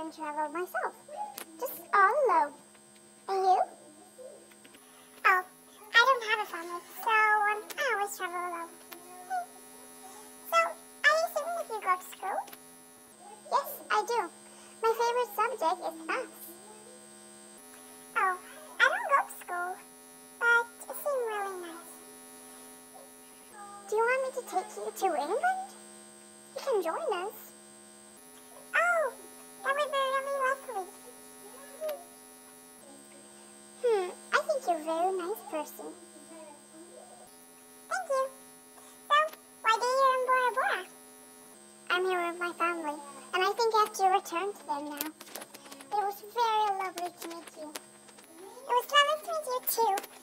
often travel myself, just all alone. And you? Oh, I don't have a family, so I always travel alone. So, I assume that you go to school? Yes, I do. My favorite subject is math. Oh, I don't go to school, but it seemed really nice. Do you want me to take you to England? You can join us. Oh, that would be really lovely. I think you're a very nice person. Thank you. So, why do you in Bora Bora? I'm here with my family, and I think I have to return to them now. It was very lovely to meet you. It was lovely to meet you too.